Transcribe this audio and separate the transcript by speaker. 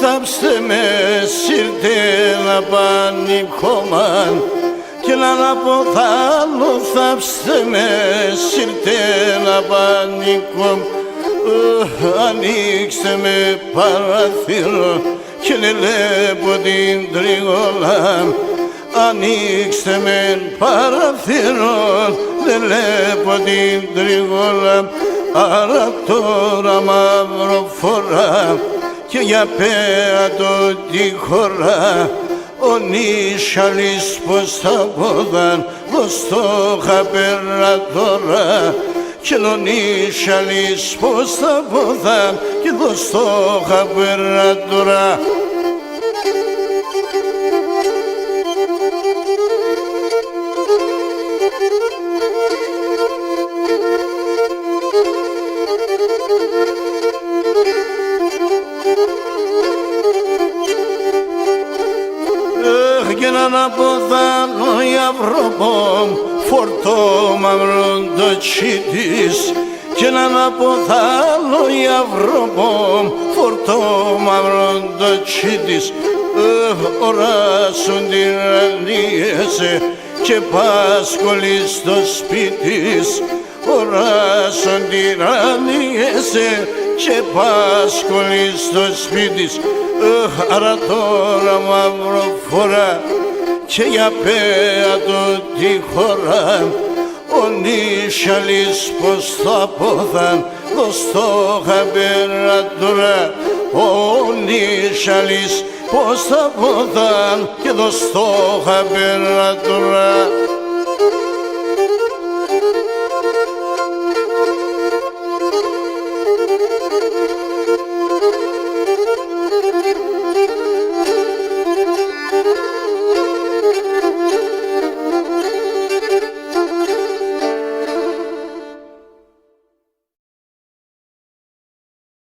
Speaker 1: θάψτε με σύρτε να πανικόμαν και να αποθάνω θάψτε με σύρτε να πανικόμαν. Ανοίξτε με παραθύρο και λελέπω την τριγόλα. Ανοίξτε με παραθύρο, λελέπω την τριγόλα. Άρα τώρα μαύρο φορά και για πέατο τη χώρα. Ο νύσσαλης πως θα πόδαν, πως το είχα πέρα τώρα. Και ο νύσσαλης πως θα πόδαν και πως το είχα πέρα τώρα. Και να αποθάνω η Αυρωπόμ φορτώ μαύρον το τσίτης. Και να αποθάνω η Αυρωπόμ φορτώ μαύρον το τσίτης. Οράσουν την ρανίεσαι και πάσκολη στο σπίτης. Οράσουν την ρανίεσαι και πάσκολη στο σπίτης. Άρα τώρα μαύρο φορά και για πέατο τη χώρα. Ο νύσσαλης πως θα πόθαν πως το είχα πέρα τώρα. Ο νύσσαλης πως θα πόθαν και πως το είχα πέρα τώρα.